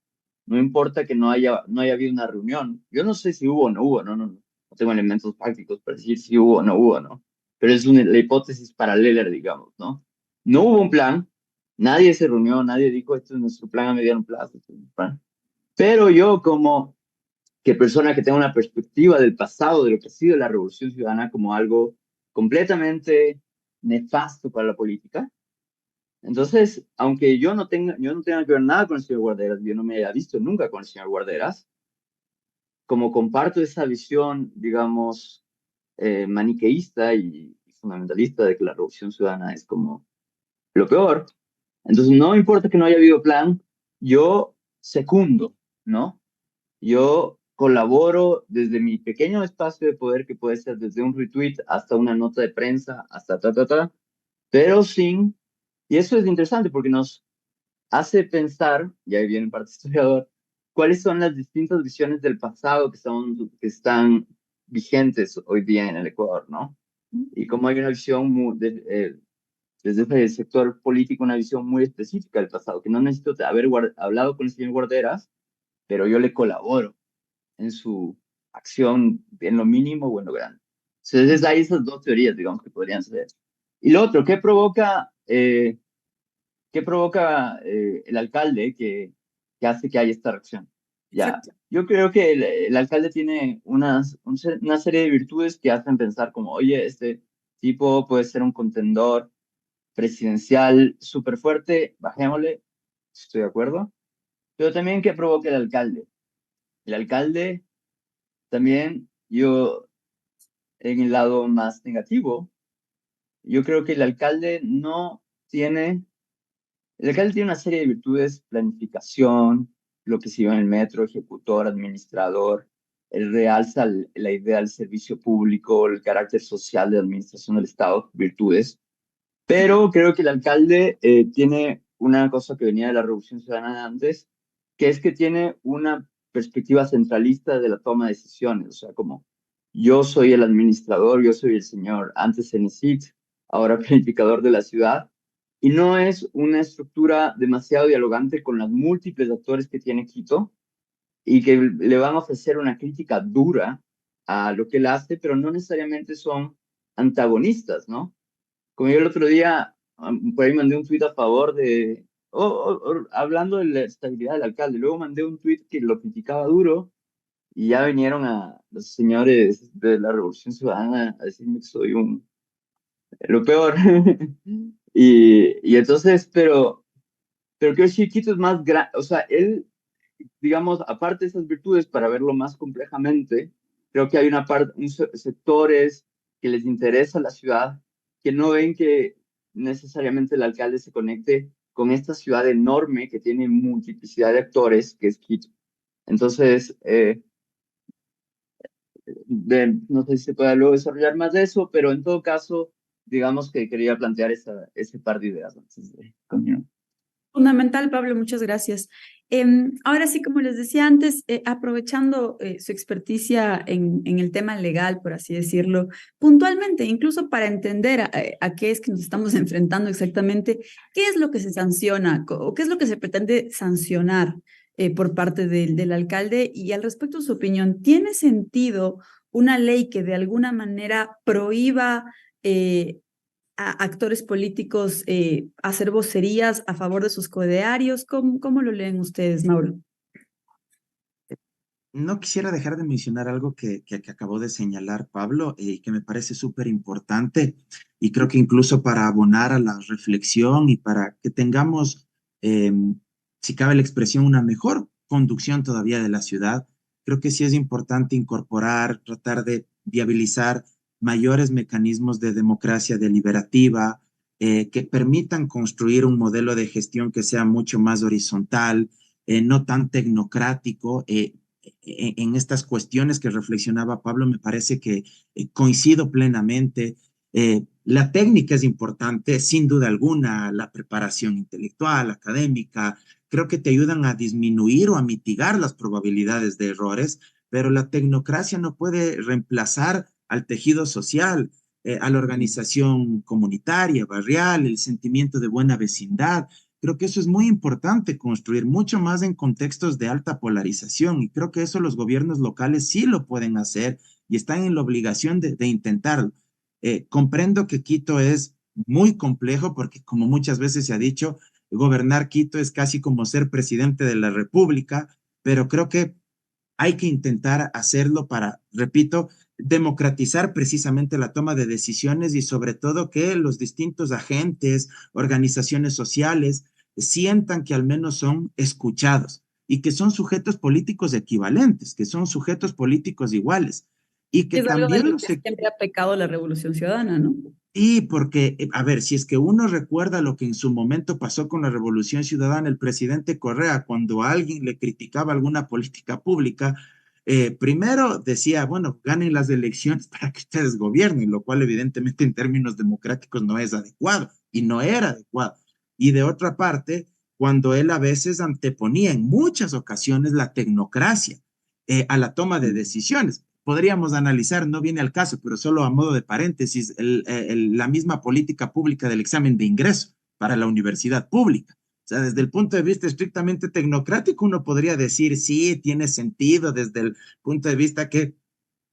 no importa que no haya habido una reunión. Yo no sé si hubo o no hubo, no tengo elementos prácticos para decir si hubo o no hubo, ¿no? Pero es la hipótesis paralela, digamos, ¿no? No hubo un plan, nadie se reunió, nadie dijo, esto es nuestro plan a mediano plazo, este es nuestro plan. Pero yo como que persona que tenga una perspectiva del pasado, de lo que ha sido la Revolución Ciudadana como algo completamente nefasto para la política, entonces, aunque yo no tenga que ver nada con el señor Guarderas, yo no me haya visto nunca con el señor Guarderas, como comparto esa visión, digamos, maniqueísta y fundamentalista de que la Revolución Ciudadana es como lo peor, entonces no importa que no haya habido plan, yo secundo, ¿no? Yo colaboro desde mi pequeño espacio de poder, que puede ser desde un retweet hasta una nota de prensa, hasta pero sin, y eso es interesante porque nos hace pensar, y ahí viene parte historiador, cuáles son las distintas visiones del pasado que están vigentes hoy día en el Ecuador, ¿no? Y cómo hay una visión desde ese sector político, una visión muy específica del pasado, que no necesito haber hablado con el señor Guarderas, pero yo le colaboro en su acción, en lo mínimo o en lo grande. Entonces hay esas dos teorías, digamos, que podrían ser. Y lo otro, ¿qué provoca el alcalde que hace que haya esta reacción? Ya, Exacto. yo creo que el alcalde tiene una serie de virtudes que hacen pensar como, oye, este tipo puede ser un contendor presidencial súper fuerte, bajémosle, estoy de acuerdo. Pero también, ¿qué provoca el alcalde? El alcalde también, yo, en el lado más negativo, yo creo que tiene el alcalde tiene una serie de virtudes: planificación, lo que se llama en el metro, ejecutor, administrador. Él realza la idea del servicio público, el carácter social de la administración del Estado, virtudes. Pero creo que el alcalde tiene una cosa que venía de la Revolución Ciudadana de antes, que es que tiene una perspectiva centralista de la toma de decisiones. O sea, como yo soy el administrador, yo soy el señor, antes Cenecit, ahora planificador de la ciudad, y no es una estructura demasiado dialogante con los múltiples actores que tiene Quito y que le van a ofrecer una crítica dura a lo que él hace, pero no necesariamente son antagonistas, ¿no? Como yo el otro día, por ahí mandé un tuit a favor hablando de la estabilidad del alcalde. Luego mandé un tuit que lo criticaba duro y ya vinieron a los señores de la Revolución Ciudadana a decirme que soy lo peor. Y entonces, pero creo que Quito es más grande, o sea, él, digamos, aparte de esas virtudes, para verlo más complejamente, creo que hay sectores que les interesa la ciudad, que no ven que necesariamente el alcalde se conecte con esta ciudad enorme que tiene multiplicidad de actores, que es Quito. Entonces, no sé si se puede luego desarrollar más de eso, pero en todo caso, digamos que quería plantear ese par de ideas antes de continuar. Fundamental, Pablo, muchas gracias. Ahora sí, como les decía antes, aprovechando su experticia en el tema legal, por así decirlo, puntualmente, incluso para entender a qué es que nos estamos enfrentando exactamente, qué es lo que se sanciona o qué es lo que se pretende sancionar por parte del alcalde, y al respecto su opinión, ¿tiene sentido una ley que de alguna manera prohíba a actores políticos hacer vocerías a favor de sus codearios? ¿Cómo lo leen ustedes, Mauro? No quisiera dejar de mencionar algo que acabó de señalar Pablo y que me parece súper importante y creo que incluso para abonar a la reflexión y para que tengamos, eh, si cabe la expresión, una mejor conducción todavía de la ciudad, creo que sí es importante incorporar, tratar de viabilizar mayores mecanismos de democracia deliberativa, que permitan construir un modelo de gestión que sea mucho más horizontal, no tan tecnocrático. En estas cuestiones que reflexionaba Pablo, me parece que coincido plenamente. La técnica es importante, sin duda alguna, la preparación intelectual, académica, creo que te ayudan a disminuir o a mitigar las probabilidades de errores, pero la tecnocracia no puede reemplazar al tejido social, a la organización comunitaria, barrial, el sentimiento de buena vecindad. Creo que eso es muy importante construir, mucho más en contextos de alta polarización, y creo que eso los gobiernos locales sí lo pueden hacer y están en la obligación de intentarlo. Comprendo que Quito es muy complejo porque, como muchas veces se ha dicho, gobernar Quito es casi como ser presidente de la República, pero creo que hay que intentar hacerlo para, repito, democratizar precisamente la toma de decisiones y sobre todo que los distintos agentes, organizaciones sociales, sientan que al menos son escuchados y que son sujetos políticos equivalentes, que son sujetos políticos iguales y que Es algo de también lo que siempre ha pecado la Revolución Ciudadana, ¿no? y porque, a ver, si es que uno recuerda lo que en su momento pasó con la Revolución Ciudadana, el presidente Correa, cuando a alguien le criticaba alguna política pública, primero decía, bueno, ganen las elecciones para que ustedes gobiernen, lo cual evidentemente en términos democráticos no es adecuado y no era adecuado. Y de otra parte, cuando él a veces anteponía en muchas ocasiones la tecnocracia a la toma de decisiones. Podríamos analizar, no viene al caso, pero solo a modo de paréntesis, la misma política pública del examen de ingreso para la universidad pública. O sea, desde el punto de vista estrictamente tecnocrático, uno podría decir, sí, tiene sentido desde el punto de vista que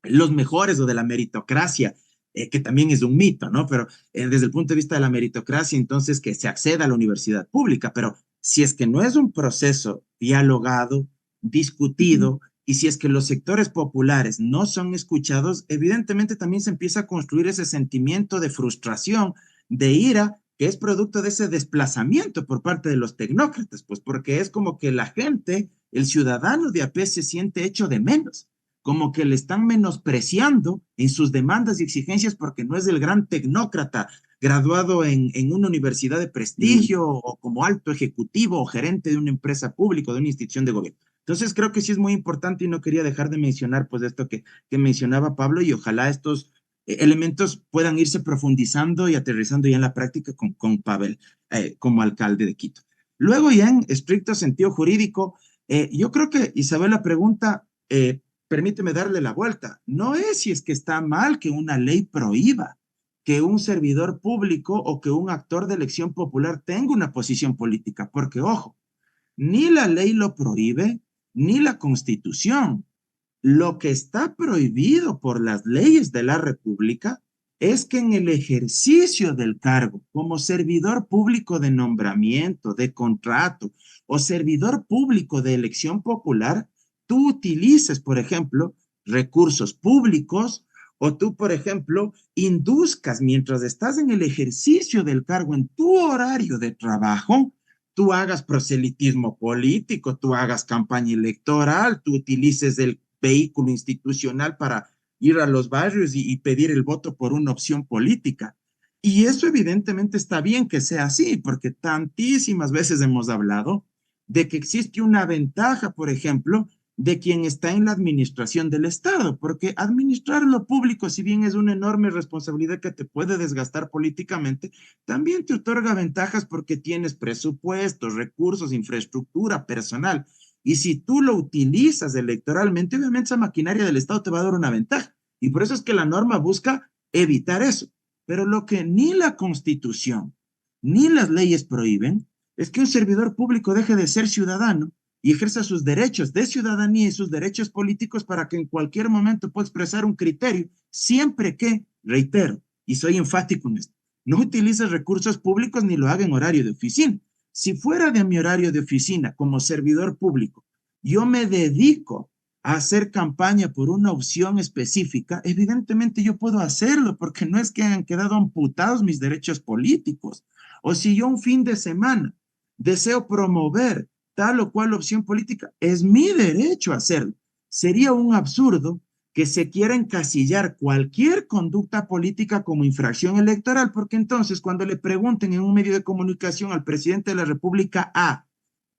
los mejores o de la meritocracia, que también es un mito, ¿no? Pero desde el punto de vista de la meritocracia, entonces que se acceda a la universidad pública, pero si es que no es un proceso dialogado, discutido, y si es que los sectores populares no son escuchados, evidentemente también se empieza a construir ese sentimiento de frustración, de ira, que es producto de ese desplazamiento por parte de los tecnócratas, pues porque es como que la gente, el ciudadano de a pie se siente hecho de menos, como que le están menospreciando en sus demandas y exigencias porque no es el gran tecnócrata graduado en una universidad de prestigio o como alto ejecutivo o gerente de una empresa pública o de una institución de gobierno. Entonces creo que sí es muy importante y no quería dejar de mencionar pues esto que mencionaba Pablo y ojalá estos elementos puedan irse profundizando y aterrizando ya en la práctica con Pavel como alcalde de Quito. Luego ya en estricto sentido jurídico, yo creo que Isabel la pregunta, permíteme darle la vuelta, no es si es que está mal que una ley prohíba que un servidor público o que un actor de elección popular tenga una posición política, porque ojo, ni la ley lo prohíbe, ni la Constitución. Lo que está prohibido por las leyes de la República es que en el ejercicio del cargo, como servidor público de nombramiento, de contrato o servidor público de elección popular, tú utilices, por ejemplo, recursos públicos o tú, por ejemplo, induzcas mientras estás en el ejercicio del cargo en tu horario de trabajo, tú hagas proselitismo político, tú hagas campaña electoral, tú utilices el vehículo institucional para ir a los barrios y pedir el voto por una opción política. Y eso evidentemente está bien que sea así, porque tantísimas veces hemos hablado de que existe una ventaja, por ejemplo, de quien está en la administración del Estado, porque administrar lo público, si bien es una enorme responsabilidad que te puede desgastar políticamente, también te otorga ventajas porque tienes presupuestos, recursos, infraestructura, personal. Y si tú lo utilizas electoralmente, obviamente esa maquinaria del Estado te va a dar una ventaja. Y por eso es que la norma busca evitar eso. Pero lo que ni la Constitución ni las leyes prohíben es que un servidor público deje de ser ciudadano y ejerza sus derechos de ciudadanía y sus derechos políticos para que en cualquier momento pueda expresar un criterio, siempre que, reitero, y soy enfático en esto, no utilice recursos públicos ni lo haga en horario de oficina. Si fuera de mi horario de oficina como servidor público, yo me dedico a hacer campaña por una opción específica, evidentemente yo puedo hacerlo porque no es que hayan quedado amputados mis derechos políticos. O si yo un fin de semana deseo promover tal o cual opción política, es mi derecho a hacerlo. Sería un absurdo que se quiera encasillar cualquier conducta política como infracción electoral, porque entonces cuando le pregunten en un medio de comunicación al presidente de la República A,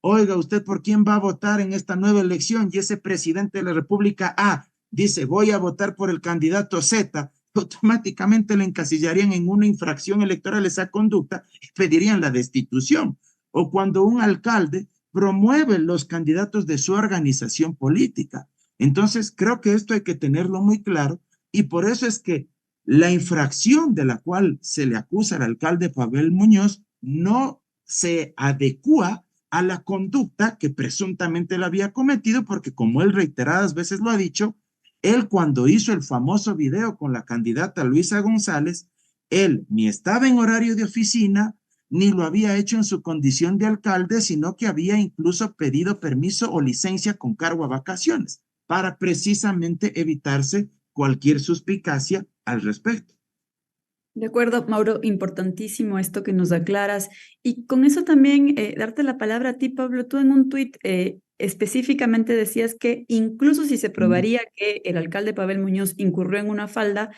oiga, ¿usted por quién va a votar en esta nueva elección? Y ese presidente de la República A dice, voy a votar por el candidato Z, automáticamente le encasillarían en una infracción electoral esa conducta y pedirían la destitución. O cuando un alcalde promueve los candidatos de su organización política. Entonces, creo que esto hay que tenerlo muy claro y por eso es que la infracción de la cual se le acusa al alcalde Pavel Muñoz no se adecua a la conducta que presuntamente él había cometido, porque como él reiteradas veces lo ha dicho, él cuando hizo el famoso video con la candidata Luisa González, él ni estaba en horario de oficina, ni lo había hecho en su condición de alcalde, sino que había incluso pedido permiso o licencia con cargo a vacaciones para precisamente evitarse cualquier suspicacia al respecto. De acuerdo, Mauro, importantísimo esto que nos aclaras. Y con eso también darte la palabra a ti, Pablo. Tú en un tuit específicamente decías que incluso si se probaría que el alcalde Pavel Muñoz incurrió en una falta,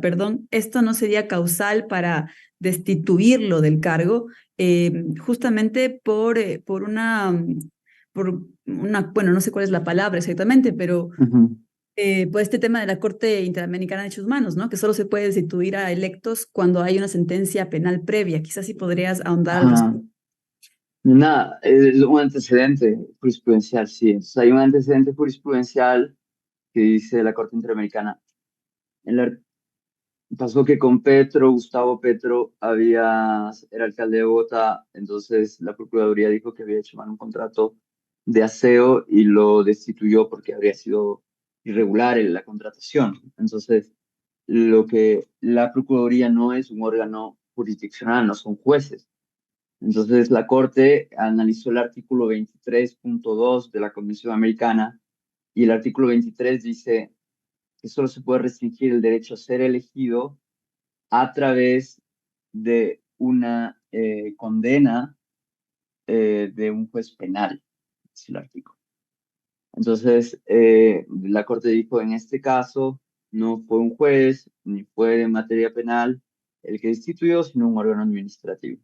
perdón, esto no sería causal para destituirlo del cargo, justamente bueno, no sé cuál es la palabra exactamente, pero pues este tema de la Corte Interamericana de Derechos Humanos, ¿no? Que solo se puede destituir a electos cuando hay una sentencia penal previa. Quizás si podrías ahondar al Ajá. respecto. Nada, es un antecedente jurisprudencial, sí. Entonces, hay un antecedente jurisprudencial que dice la Corte Interamericana. En la- Pasó que con Petro, Gustavo Petro, era alcalde de Bogotá, entonces la Procuraduría dijo que había hecho mal un contrato de aseo y lo destituyó porque habría sido irregular en la contratación. Entonces, lo que la Procuraduría no es un órgano jurisdiccional, no son jueces. Entonces, la Corte analizó el artículo 23.2 de la Convención Americana y el artículo 23 dice que solo se puede restringir el derecho a ser elegido a través de una condena de un juez penal, es el artículo. Entonces, la Corte dijo, en este caso, no fue un juez, ni fue de materia penal el que destituyó, sino un órgano administrativo.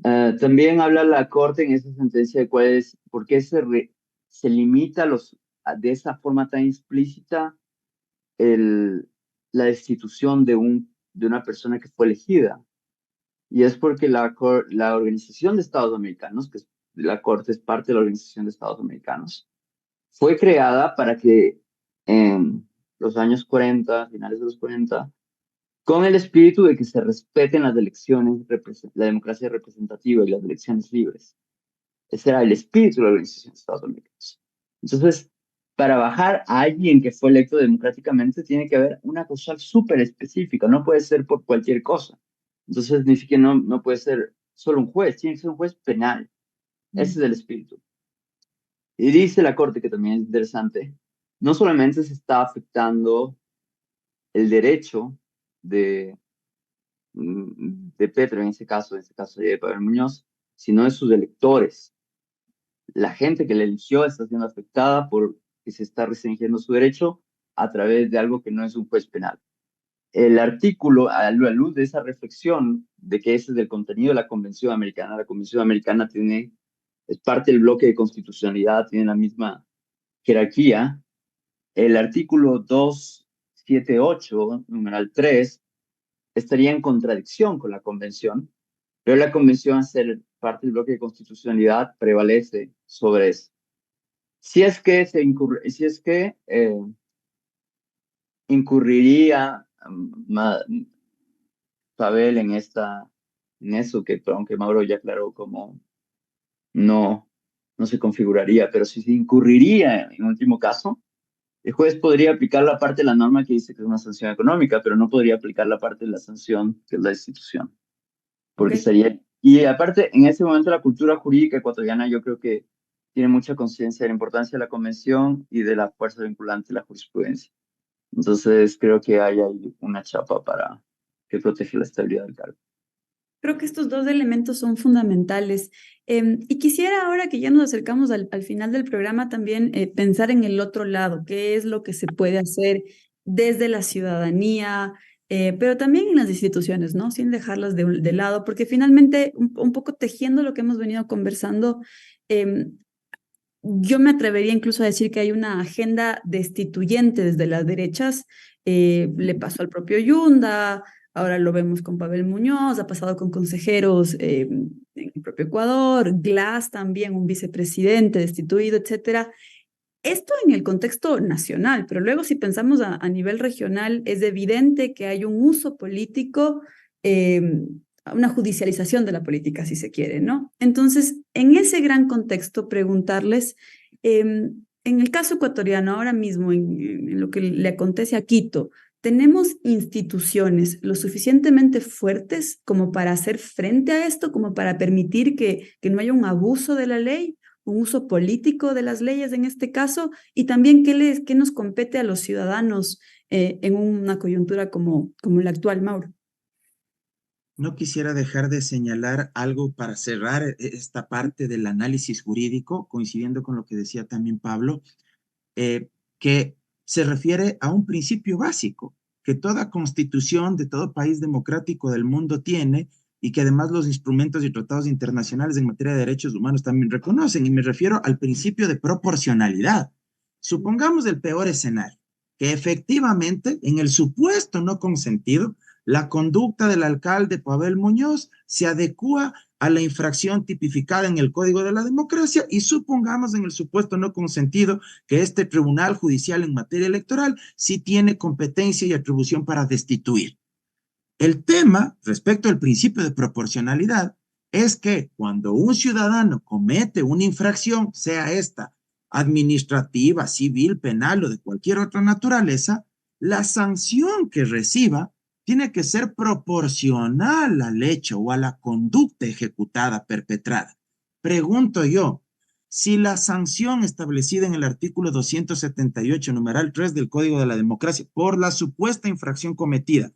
También habla la Corte en esa sentencia de por qué se limita de esa forma tan explícita la destitución de una persona que fue elegida. Y es porque la Organización de Estados Americanos, la Corte es parte de la Organización de Estados Americanos, fue creada para que en los años 40, finales de los 40, con el espíritu de que se respeten las elecciones, la democracia representativa y las elecciones libres. Ese era el espíritu de la Organización de Estados Americanos. Entonces, para bajar a alguien que fue electo democráticamente, tiene que haber una cosa súper específica, no puede ser por cualquier cosa. Entonces, ni siquiera no puede ser solo un juez, tiene que ser un juez penal. Ese es el espíritu. Y dice la Corte, que también es interesante, no solamente se está afectando el derecho de Petro, en este caso de Pablo Muñoz, sino de sus electores. La gente que le eligió está siendo afectada por que se está restringiendo su derecho a través de algo que no es un juez penal. El artículo, a la luz de esa reflexión de que ese es el contenido de la Convención Americana, la Convención Americana es parte del bloque de constitucionalidad, tiene la misma jerarquía. El artículo 278, numeral 3, estaría en contradicción con la Convención, pero la Convención, al ser parte del bloque de constitucionalidad, prevalece sobre eso. Si es que incurriría Pavel en eso que, aunque Mauro ya aclaró como no, no se configuraría, pero si se incurriría en último caso, el juez podría aplicar la parte de la norma que dice que es una sanción económica, pero no podría aplicar la parte de la sanción que es la destitución, porque Ok. sería... Y aparte, en ese momento la cultura jurídica ecuatoriana yo creo que tiene mucha conciencia de la importancia de la convención y de la fuerza vinculante de la jurisprudencia. Entonces creo que hay ahí una chapa para que protege la estabilidad del cargo. Creo que estos dos elementos son fundamentales. Y quisiera ahora que ya nos acercamos al final del programa también pensar en el otro lado, qué es lo que se puede hacer desde la ciudadanía, pero también en las instituciones, ¿no? Sin dejarlas de lado, porque finalmente un poco tejiendo lo que hemos venido conversando, yo me atrevería incluso a decir que hay una agenda destituyente desde las derechas. Le pasó al propio Yunda, ahora lo vemos con Pavel Muñoz, ha pasado con consejeros en el propio Ecuador, Glass también, un vicepresidente destituido, etcétera. Esto en el contexto nacional, pero luego si pensamos a nivel regional, es evidente que hay un uso político, una judicialización de la política, si se quiere, ¿no? Entonces, en ese gran contexto, preguntarles, en el caso ecuatoriano, ahora mismo, en lo que le acontece a Quito, ¿tenemos instituciones lo suficientemente fuertes como para hacer frente a esto, como para permitir que no haya un abuso de la ley? Un uso político de las leyes en este caso, y también qué nos compete a los ciudadanos en una coyuntura como la actual, Mauro. No quisiera dejar de señalar algo para cerrar esta parte del análisis jurídico, coincidiendo con lo que decía también Pablo, que se refiere a un principio básico que toda constitución de todo país democrático del mundo tiene y que además los instrumentos y tratados internacionales en materia de derechos humanos también reconocen, y me refiero al principio de proporcionalidad. Supongamos el peor escenario, que efectivamente, en el supuesto no consentido, la conducta del alcalde Pavel Muñoz se adecua a la infracción tipificada en el Código de la Democracia, y supongamos en el supuesto no consentido que este Tribunal Judicial en materia electoral sí tiene competencia y atribución para destituir. El tema respecto al principio de proporcionalidad es que cuando un ciudadano comete una infracción, sea esta administrativa, civil, penal o de cualquier otra naturaleza, la sanción que reciba tiene que ser proporcional al hecho o a la conducta ejecutada, perpetrada. Pregunto yo, si la sanción establecida en el artículo 278, numeral 3 del Código de la Democracia, por la supuesta infracción cometida,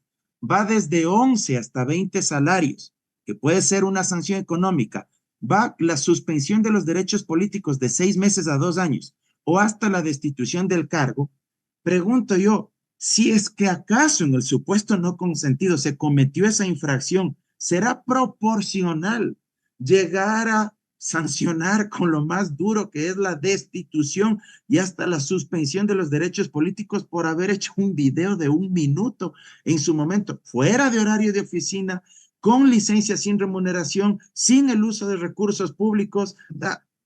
va desde 11 hasta 20 salarios, que puede ser una sanción económica, va la suspensión de los derechos políticos de 6 meses a 2 años, o hasta la destitución del cargo, pregunto yo, si es que acaso en el supuesto no consentido se cometió esa infracción, ¿será proporcional llegar a sancionar con lo más duro, que es la destitución y hasta la suspensión de los derechos políticos por haber hecho un video de 1 minuto en su momento, fuera de horario de oficina, con licencia sin remuneración, sin el uso de recursos públicos?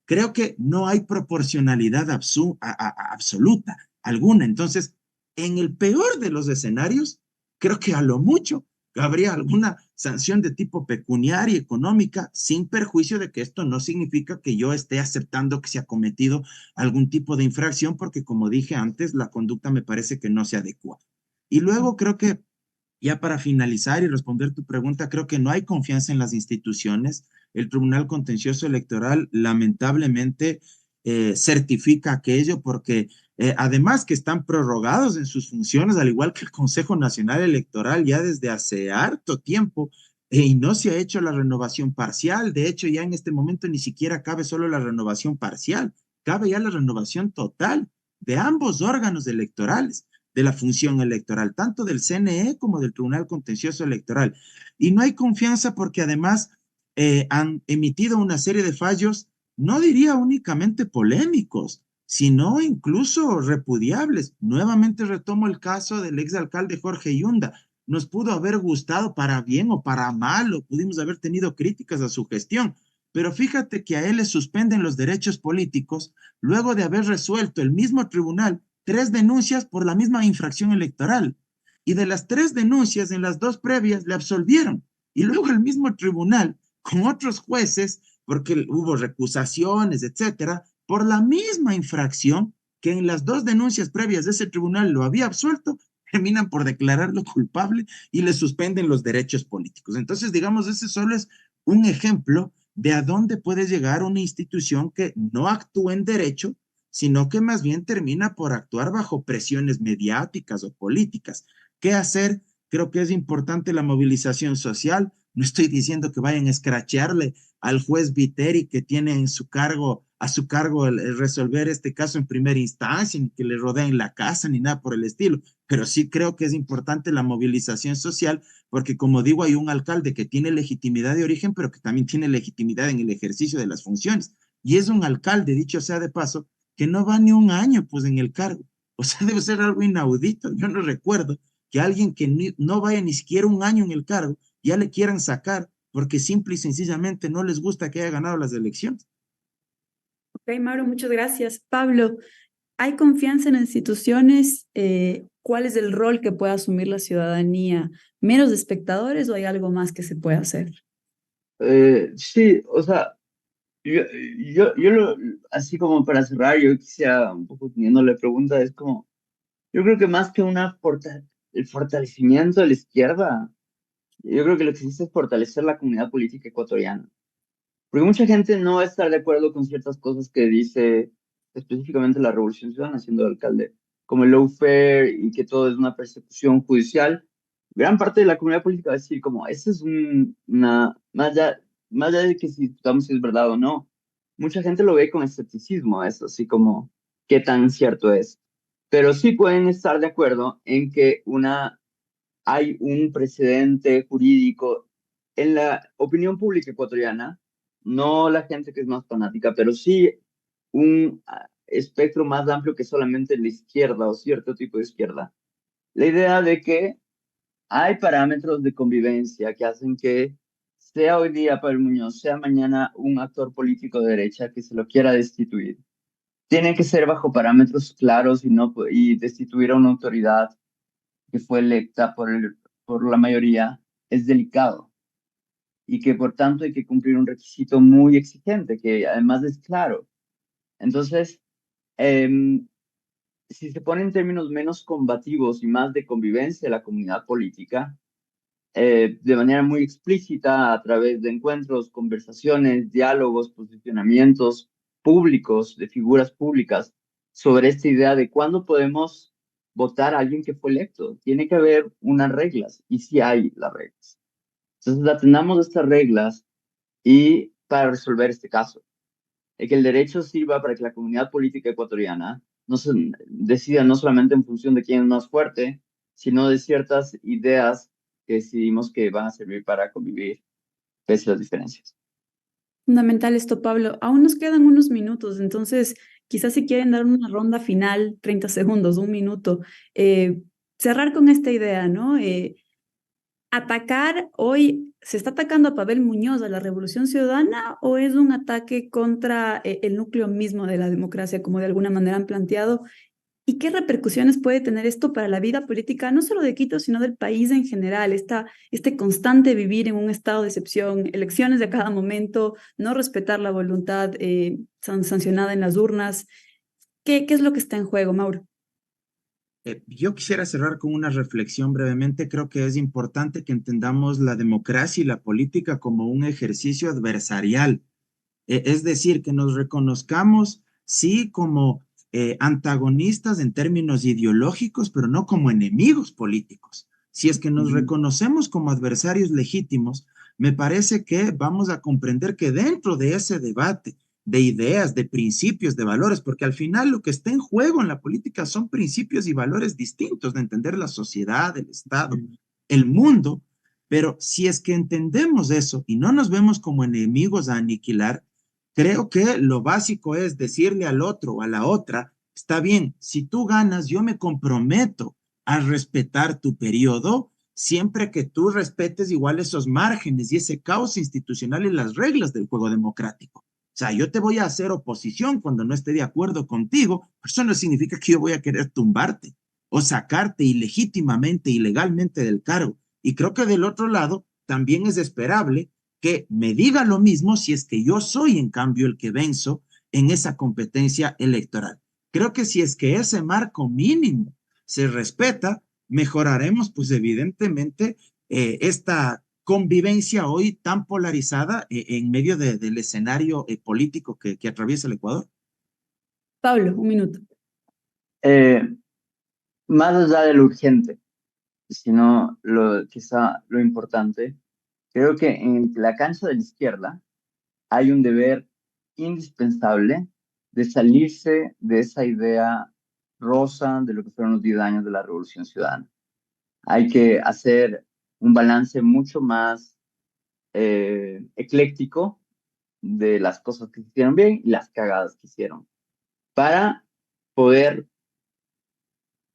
Creo que no hay proporcionalidad absoluta alguna. Entonces, en el peor de los escenarios, creo que a lo mucho habría alguna sanción de tipo pecuniaria y económica, sin perjuicio de que esto no significa que yo esté aceptando que se ha cometido algún tipo de infracción, porque como dije antes, la conducta me parece que no se adecua. Y luego creo que, ya para finalizar y responder tu pregunta, creo que no hay confianza en las instituciones. El Tribunal Contencioso Electoral lamentablemente certifica aquello porque además que están prorrogados en sus funciones, al igual que el Consejo Nacional Electoral ya desde hace harto tiempo, y no se ha hecho la renovación parcial. De hecho, ya en este momento ni siquiera cabe solo la renovación parcial, cabe ya la renovación total de ambos órganos electorales, de la función electoral, tanto del CNE como del Tribunal Contencioso Electoral. Y no hay confianza porque además han emitido una serie de fallos, no diría únicamente polémicos, sino incluso repudiables. Nuevamente retomo el caso del exalcalde Jorge Yunda. Nos pudo haber gustado para bien o para mal, o pudimos haber tenido críticas a su gestión, pero fíjate que a él le suspenden los derechos políticos luego de haber resuelto el mismo tribunal 3 denuncias por la misma infracción electoral. Y de las 3 denuncias, en las 2 previas le absolvieron. Y luego el mismo tribunal, con otros jueces, porque hubo recusaciones, etcétera, por la misma infracción que en las 2 denuncias previas de ese tribunal lo había absuelto, terminan por declararlo culpable y le suspenden los derechos políticos. Entonces, digamos, ese solo es un ejemplo de a dónde puede llegar una institución que no actúa en derecho, sino que más bien termina por actuar bajo presiones mediáticas o políticas. ¿Qué hacer? Creo que es importante la movilización social, No estoy diciendo que vayan a escrachearle al juez Viteri que tiene en su cargo, a su cargo el resolver este caso en primera instancia, ni que le rodeen la casa, ni nada por el estilo. Pero sí creo que es importante la movilización social, porque como digo, hay un alcalde que tiene legitimidad de origen, pero que también tiene legitimidad en el ejercicio de las funciones. Y es un alcalde, dicho sea de paso, que no va ni un año pues en el cargo. O sea, debe ser algo inaudito. Yo no recuerdo que alguien que no vaya ni siquiera un año en el cargo ya le quieran sacar porque simple y sencillamente no les gusta que haya ganado las elecciones. Ok, Mauro, muchas gracias. Pablo, ¿hay confianza en las instituciones? ¿Cuál es el rol que puede asumir la ciudadanía? ¿Menos de espectadores o hay algo más que se puede hacer? Sí, o sea, yo, así como para cerrar, yo quisiera un poco teniendo pregunta, es como, yo creo que más que el fortalecimiento de la izquierda, yo creo que lo que existe es fortalecer la comunidad política ecuatoriana. Porque mucha gente no va a estar de acuerdo con ciertas cosas que dice específicamente la Revolución Ciudadana, siendo alcalde, como el lawfare y que todo es una persecución judicial. Gran parte de la comunidad política va a decir como, esa es más allá de que si discutamos si es verdad o no, mucha gente lo ve con escepticismo, eso, así como, ¿qué tan cierto es? Pero sí pueden estar de acuerdo en que hay un precedente jurídico en la opinión pública ecuatoriana, no la gente que es más fanática, pero sí un espectro más amplio que solamente la izquierda o cierto tipo de izquierda. La idea de que hay parámetros de convivencia que hacen que sea hoy día Pablo Muñoz, sea mañana un actor político de derecha que se lo quiera destituir. Tienen que ser bajo parámetros claros y destituir a una autoridad que fue electa por la mayoría es delicado y que por tanto hay que cumplir un requisito muy exigente que además es claro. Entonces, em, si se pone en términos menos combativos y más de convivencia de la comunidad política, de manera muy explícita a través de encuentros, conversaciones, diálogos, posicionamientos públicos, de figuras públicas, sobre esta idea de cuándo podemos votar a alguien que fue electo. Tiene que haber unas reglas, y sí hay las reglas. Entonces, atendamos estas reglas y para resolver este caso, que el derecho sirva para que la comunidad política ecuatoriana no se decida no solamente en función de quién es más fuerte, sino de ciertas ideas que decidimos que van a servir para convivir pese a las diferencias. Fundamental esto, Pablo. Aún nos quedan unos minutos, entonces quizás si quieren dar una ronda final, 30 segundos, un minuto, cerrar con esta idea, ¿no? ¿Atacar hoy, se está atacando a Pavel Muñoz, a la Revolución Ciudadana, o es un ataque contra el núcleo mismo de la democracia, como de alguna manera han planteado? ¿Y qué repercusiones puede tener esto para la vida política, no solo de Quito, sino del país en general? Este constante vivir en un estado de excepción, elecciones de cada momento, no respetar la voluntad sancionada en las urnas. ¿Qué es lo que está en juego, Mauro? Yo quisiera cerrar con una reflexión brevemente. Creo que es importante que entendamos la democracia y la política como un ejercicio adversarial. Es decir, que nos reconozcamos, sí, como antagonistas en términos ideológicos, pero no como enemigos políticos. Si es que nos reconocemos como adversarios legítimos, me parece que vamos a comprender que dentro de ese debate de ideas, de principios, de valores, porque al final lo que está en juego en la política son principios y valores distintos de entender la sociedad, el Estado, el mundo, pero si es que entendemos eso y no nos vemos como enemigos a aniquilar, creo que lo básico es decirle al otro o a la otra, está bien, si tú ganas, yo me comprometo a respetar tu periodo siempre que tú respetes igual esos márgenes y ese caos institucional y las reglas del juego democrático. O sea, yo te voy a hacer oposición cuando no esté de acuerdo contigo, pero eso no significa que yo voy a querer tumbarte o sacarte ilegítimamente, ilegalmente del cargo. Y creo que del otro lado también es esperable que me diga lo mismo si es que yo soy en cambio el que venzo en esa competencia electoral. Creo que si es que ese marco mínimo se respeta, mejoraremos pues evidentemente esta convivencia hoy tan polarizada en medio del escenario político que atraviesa el Ecuador. Pablo, un minuto. Eh, Más allá de lo urgente, sino quizá lo importante, Creo que en la cancha de la izquierda hay un deber indispensable de salirse de esa idea rosa de lo que fueron los 10 años de la Revolución Ciudadana. Hay que hacer un balance mucho más ecléctico de las cosas que se hicieron bien y las cagadas que hicieron, para poder,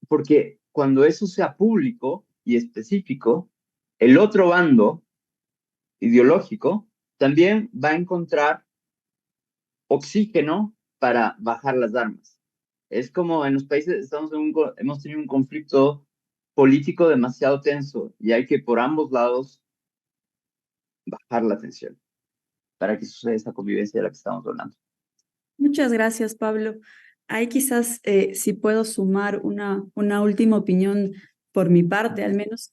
porque cuando eso sea público y específico, el otro bando ideológico también va a encontrar oxígeno para bajar las armas. Es como en los países, hemos tenido un conflicto político demasiado tenso y hay que por ambos lados bajar la tensión para que suceda esa convivencia de la que estamos hablando. Muchas gracias, Pablo. Ahí quizás si puedo sumar una última opinión por mi parte, al menos.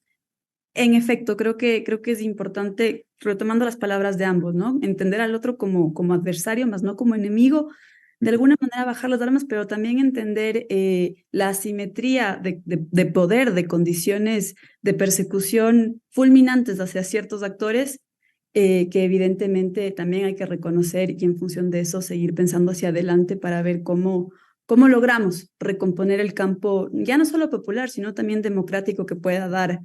En efecto, creo que es importante, retomando las palabras de ambos, ¿no? Entender al otro como adversario, más no como enemigo, de alguna manera bajar las armas, pero también entender la asimetría de poder, de condiciones de persecución fulminantes hacia ciertos actores, que evidentemente también hay que reconocer y en función de eso seguir pensando hacia adelante para ver cómo logramos recomponer el campo, ya no solo popular, sino también democrático que pueda dar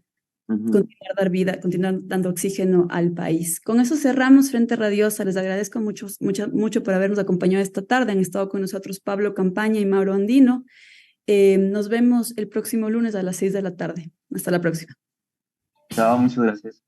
continuar dando oxígeno al país. Con eso cerramos Frente Radiosa. Les agradezco mucho por habernos acompañado esta tarde. Han estado con nosotros Pablo Campaña y Mauro Andino. Nos vemos el próximo lunes a las 6 de la tarde. Hasta la próxima. Chao, muchas gracias.